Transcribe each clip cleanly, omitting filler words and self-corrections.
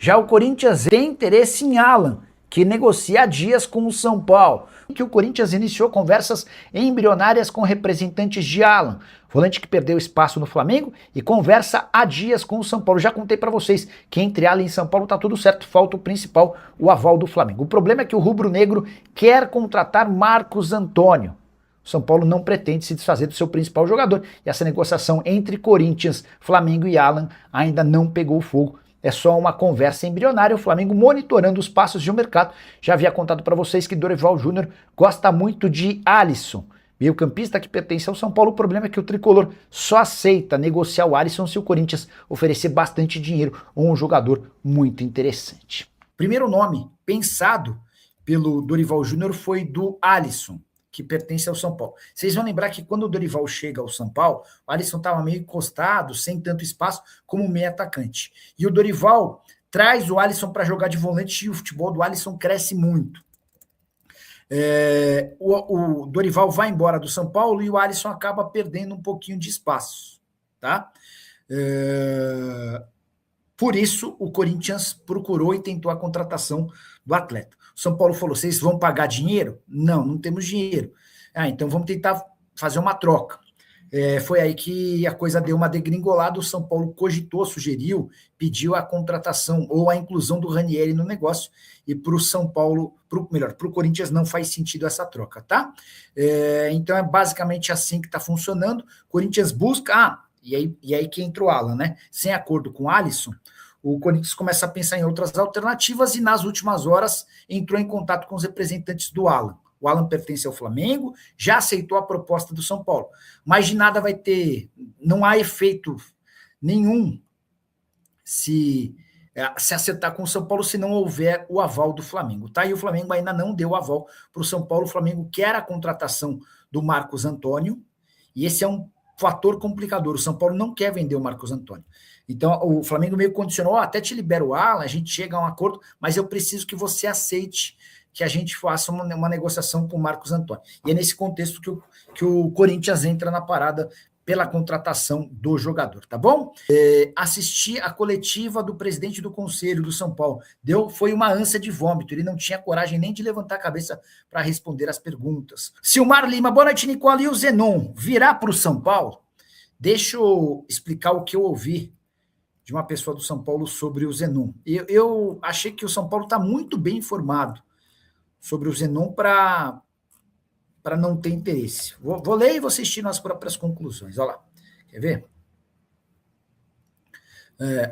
Já o Corinthians tem interesse em Alan, que negocia há dias com o São Paulo. Que o Corinthians iniciou conversas embrionárias com representantes de Alan, volante que perdeu espaço no Flamengo e conversa há dias com o São Paulo. Já contei para vocês que entre Alan e São Paulo tá tudo certo, falta o principal, o aval do Flamengo. O problema é que o rubro-negro quer contratar Marcos Antônio. O São Paulo não pretende se desfazer do seu principal jogador e essa negociação entre Corinthians, Flamengo e Alan ainda não pegou fogo. É só uma conversa embrionária, o Flamengo monitorando os passos de um mercado. Já havia contado para vocês que Dorival Júnior gosta muito de Alisson, meio-campista que pertence ao São Paulo. O problema é que o tricolor só aceita negociar o Alisson se o Corinthians oferecer bastante dinheiro ou um jogador muito interessante. Primeiro nome pensado pelo Dorival Júnior foi do Alisson, que pertence ao São Paulo. Vocês vão lembrar que quando o Dorival chega ao São Paulo, o Alisson estava meio encostado, sem tanto espaço, como meio atacante. E o Dorival traz o Alisson para jogar de volante e o futebol do Alisson cresce muito. O Dorival vai embora do São Paulo e o Alisson acaba perdendo um pouquinho de espaço. Tá? Por isso, o Corinthians procurou e tentou a contratação do atleta. O São Paulo falou, vocês vão pagar dinheiro? Não, não temos dinheiro. Então vamos tentar fazer uma troca. Foi aí que a coisa deu uma degringolada, o São Paulo cogitou, sugeriu, pediu a contratação ou a inclusão do Ranieri no negócio, e para o São Paulo, para o Corinthians não faz sentido essa troca, tá? Então é basicamente assim que está funcionando. O Corinthians busca... E aí que entra o Alan, né? Sem acordo com o Alisson, o Corinthians começa a pensar em outras alternativas e nas últimas horas entrou em contato com os representantes do Alan. O Alan pertence ao Flamengo, já aceitou a proposta do São Paulo, mas de nada vai ter, não há efeito nenhum se acertar com o São Paulo se não houver o aval do Flamengo, tá? E o Flamengo ainda não deu o aval para o São Paulo. O Flamengo quer a contratação do Marcos Antônio, e esse é um fator complicador. O São Paulo não quer vender o Marcos Antônio. Então, o Flamengo meio condicionou, até te libera o Alan, a gente chega a um acordo, mas eu preciso que você aceite que a gente faça uma negociação com o Marcos Antônio. E é nesse contexto que o Corinthians entra na parada pela contratação do jogador, tá bom? Assisti a coletiva do presidente do Conselho do São Paulo. Foi uma ânsia de vômito, ele não tinha coragem nem de levantar a cabeça para responder as perguntas. Silmar Lima, boa noite, Nicola. E o Zenon virá para o São Paulo? Deixa eu explicar o que eu ouvi de uma pessoa do São Paulo sobre o Zenon. Eu achei que o São Paulo está muito bem informado sobre o Zenon para não ter interesse. Vou ler e vou assistir nas próprias conclusões. Olha lá. Quer ver?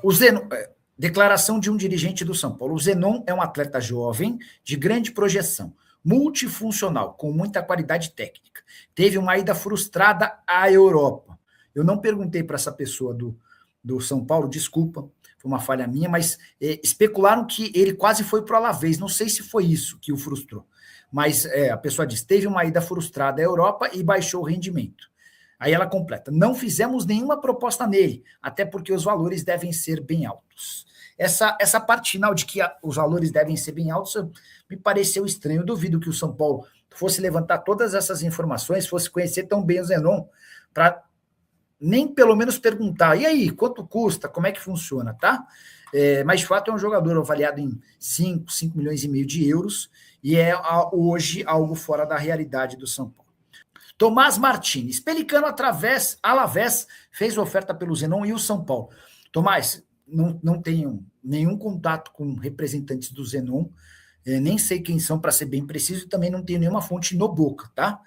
O Zenon, declaração de um dirigente do São Paulo. O Zenon é um atleta jovem, de grande projeção, multifuncional, com muita qualidade técnica. Teve uma ida frustrada à Europa. Eu não perguntei para essa pessoa do São Paulo, desculpa, foi uma falha minha, mas especularam que ele quase foi para o Alavés. Não sei se foi isso que o frustrou. Mas a pessoa diz, teve uma ida frustrada à Europa e baixou o rendimento. Aí ela completa, não fizemos nenhuma proposta nele, até porque os valores devem ser bem altos. Essa parte final de que os valores devem ser bem altos me pareceu estranho. Eu duvido que o São Paulo fosse levantar todas essas informações, fosse conhecer tão bem o Zenon, para nem pelo menos perguntar, e aí, quanto custa, como é que funciona, tá? Mas, de fato, é um jogador avaliado em 5 milhões e meio de euros, e é hoje algo fora da realidade do São Paulo. Tomás Martins, Pelicano Alavés fez oferta pelo Zenon e o São Paulo. Tomás, não tenho nenhum contato com representantes do Zenon, nem sei quem são, para ser bem preciso, e também não tenho nenhuma fonte no Boca, tá?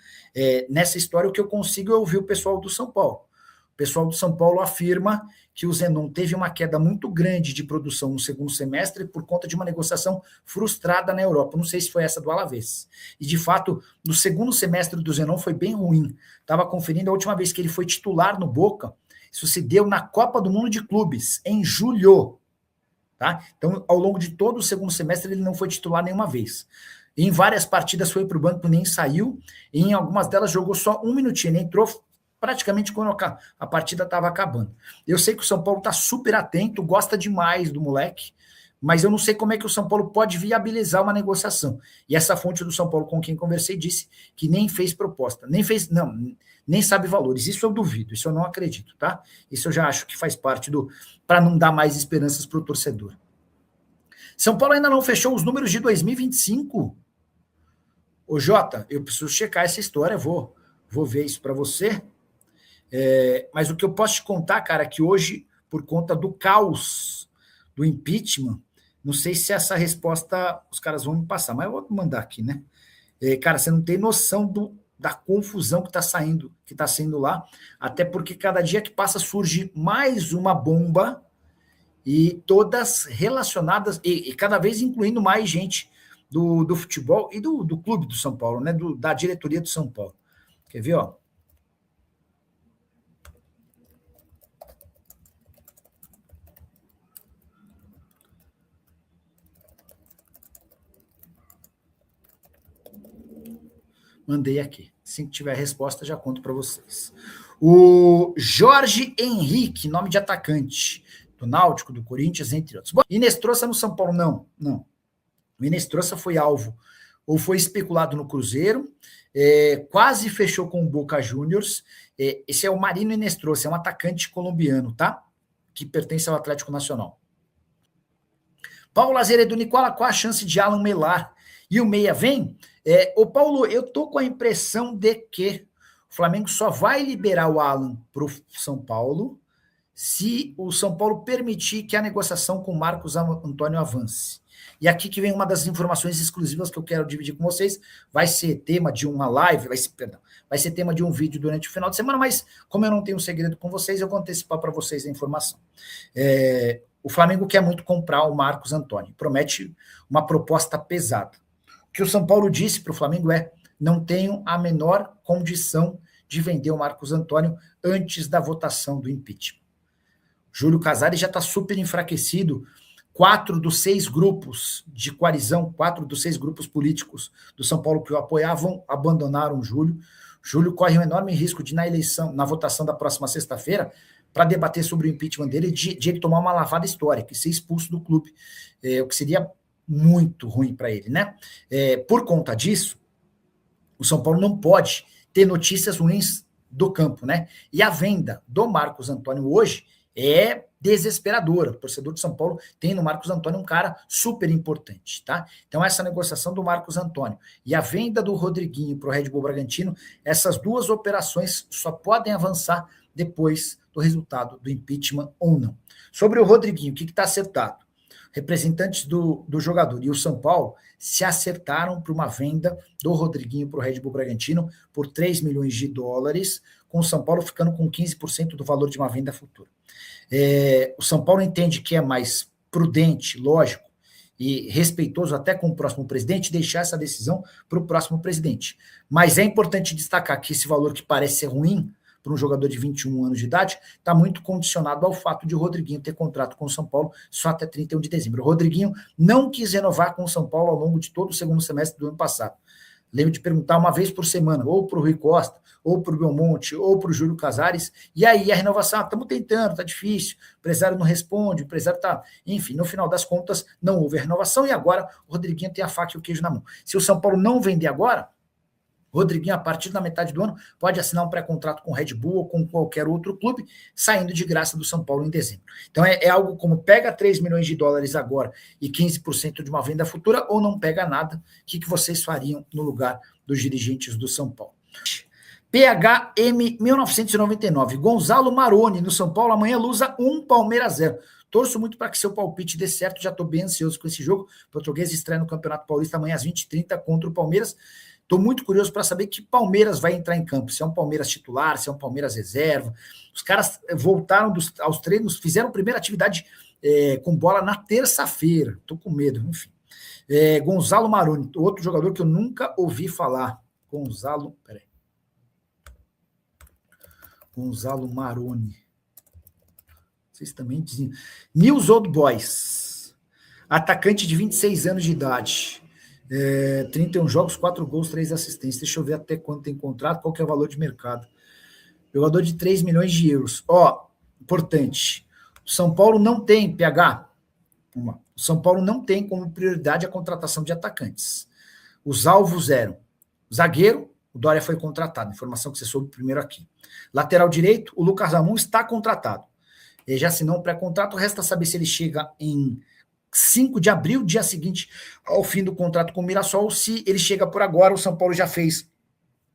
Nessa história, o que eu consigo é ouvir o pessoal do São Paulo. O pessoal do São Paulo afirma que o Zenon teve uma queda muito grande de produção no segundo semestre por conta de uma negociação frustrada na Europa. Não sei se foi essa do Alavés. E, de fato, no segundo semestre do Zenon foi bem ruim. Estava conferindo a última vez que ele foi titular no Boca. Isso se deu na Copa do Mundo de Clubes, em julho. Tá? Então, ao longo de todo o segundo semestre, ele não foi titular nenhuma vez. Em várias partidas foi para o banco, nem saiu. E em algumas delas jogou só um minutinho. Ele entrou praticamente quando a partida estava acabando. Eu sei que o São Paulo está super atento, gosta demais do moleque, mas eu não sei como é que o São Paulo pode viabilizar uma negociação. E essa fonte do São Paulo com quem conversei disse que nem fez proposta, nem sabe valores. Isso eu duvido, isso eu não acredito, tá? Isso eu já acho que faz parte para não dar mais esperanças para o torcedor. São Paulo ainda não fechou os números de 2025. Ô, Jota, eu preciso checar essa história, vou ver isso para você. Mas o que eu posso te contar, cara, é que hoje, por conta do caos do impeachment, não sei se essa resposta os caras vão me passar, mas eu vou mandar aqui, né? Cara, você não tem noção da confusão que está sendo lá, até porque cada dia que passa surge mais uma bomba e todas relacionadas, e cada vez incluindo mais gente do futebol e do clube do São Paulo, né? Da diretoria do São Paulo. Quer ver, ó? Mandei aqui. Assim que tiver a resposta, já conto para vocês. O Jorge Henrique, nome de atacante, do Náutico, do Corinthians, entre outros. Bom, Inestrosa no São Paulo, não. O Inestrosa foi alvo, ou foi especulado no Cruzeiro, quase fechou com o Boca Juniors. Esse é o Marino Inestrosa, é um atacante colombiano, tá? Que pertence ao Atlético Nacional. Paulo Azeredo, Nicola, qual a chance de Alan Melar? E o Meia vem? Ô Paulo, eu tô com a impressão de que o Flamengo só vai liberar o Alan para o São Paulo se o São Paulo permitir que a negociação com o Marcos Antônio avance. E aqui que vem uma das informações exclusivas que eu quero dividir com vocês. Vai ser tema de uma live, vai ser tema de um vídeo durante o final de semana, mas como eu não tenho segredo com vocês, eu vou antecipar para vocês a informação. O Flamengo quer muito comprar o Marcos Antônio, promete uma proposta pesada. O que o São Paulo disse para o Flamengo não tenho a menor condição de vender o Marcos Antônio antes da votação do impeachment. Júlio Casares já está super enfraquecido. 4 dos 6 grupos de coalizão, 4 dos 6 grupos políticos do São Paulo que o apoiavam, abandonaram o Júlio. Júlio corre um enorme risco de, na votação da próxima sexta-feira, para debater sobre o impeachment dele, de ele tomar uma lavada histórica e ser expulso do clube, o que seria muito ruim para ele, né? Por conta disso, o São Paulo não pode ter notícias ruins do campo, né? E a venda do Marcos Antônio hoje é desesperadora. O torcedor de São Paulo tem no Marcos Antônio um cara super importante, tá? Então essa negociação do Marcos Antônio e a venda do Rodriguinho para o Red Bull Bragantino, essas duas operações só podem avançar depois do resultado do impeachment ou não. Sobre o Rodriguinho, o que está acertado? Representantes do jogador e o São Paulo se acertaram para uma venda do Rodriguinho para o Red Bull Bragantino por 3 milhões de dólares, com o São Paulo ficando com 15% do valor de uma venda futura. O São Paulo entende que é mais prudente, lógico, e respeitoso até com o próximo presidente, deixar essa decisão para o próximo presidente. Mas é importante destacar que esse valor que parece ser ruim para um jogador de 21 anos de idade, está muito condicionado ao fato de o Rodriguinho ter contrato com o São Paulo só até 31 de dezembro. O Rodriguinho não quis renovar com o São Paulo ao longo de todo o segundo semestre do ano passado. Lembro de perguntar uma vez por semana, ou para o Rui Costa, ou para o Belmonte, ou para o Júlio Casares, e aí a renovação, estamos tentando, está difícil, o empresário não responde, o empresário está... Enfim, no final das contas, não houve a renovação, e agora o Rodriguinho tem a faca e o queijo na mão. Se o São Paulo não vender agora, Rodriguinho, a partir da metade do ano, pode assinar um pré-contrato com o Red Bull ou com qualquer outro clube, saindo de graça do São Paulo em dezembro. Então é algo como pega 3 milhões de dólares agora e 15% de uma venda futura, ou não pega nada. O que vocês fariam no lugar dos dirigentes do São Paulo? PHM 1999, Gonzalo Maroni no São Paulo, amanhã Lusa 1, Palmeiras 0. Torço muito para que seu palpite dê certo, já estou bem ansioso com esse jogo. O Português estreia no Campeonato Paulista amanhã às 20h30 contra o Palmeiras. Estou muito curioso para saber que Palmeiras vai entrar em campo, se é um Palmeiras titular, se é um Palmeiras reserva. Os caras voltaram aos treinos, fizeram primeira atividade com bola na terça-feira. Estou com medo, enfim. Gonzalo Maroni, outro jogador que eu nunca ouvi falar. Gonzalo Maroni. Vocês também dizem. News Old Boys, atacante de 26 anos de idade. 31 jogos, 4 gols, 3 assistências. Deixa eu ver até quanto tem contrato, qual que é o valor de mercado. Jogador de 3 milhões de euros. Importante. O São Paulo não tem, PH. O São Paulo não tem como prioridade a contratação de atacantes. Os alvos eram zagueiro, o Dória foi contratado, informação que você soube primeiro aqui. Lateral direito, o Lucas Ramon está contratado. Ele já assinou um pré-contrato, resta saber se ele chega em 5 de abril, dia seguinte ao fim do contrato com o Mirassol. Se ele chega por agora, o São Paulo já fez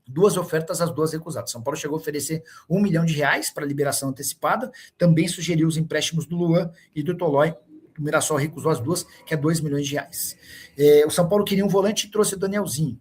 2 ofertas, as 2 recusadas. São Paulo chegou a oferecer R$1 milhão para liberação antecipada, também sugeriu os empréstimos do Luan e do Tolói. O Mirassol recusou as 2, que é R$2 milhões. O São Paulo queria um volante e trouxe o Danielzinho.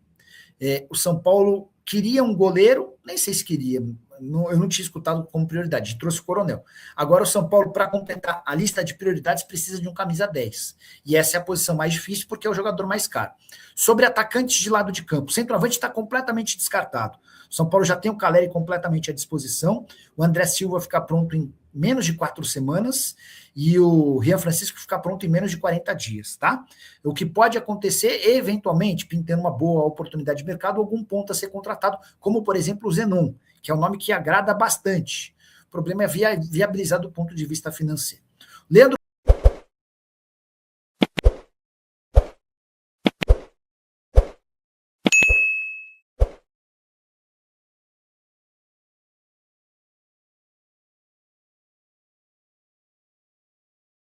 O São Paulo queria um goleiro, nem sei se queria, eu não tinha escutado como prioridade, trouxe o Coronel. Agora o São Paulo, para completar a lista de prioridades, precisa de um camisa 10. E essa é a posição mais difícil, porque é o jogador mais caro. Sobre atacantes de lado de campo, o centroavante está completamente descartado. O São Paulo já tem o Caleri completamente à disposição, o André Silva fica pronto em menos de 4 semanas, e o Rian Francisco ficar pronto em menos de 40 dias, tá? O que pode acontecer, eventualmente, pintando uma boa oportunidade de mercado, algum ponto a ser contratado, como, por exemplo, o Zenon, que é um nome que agrada bastante. O problema é viabilizar do ponto de vista financeiro. Leandro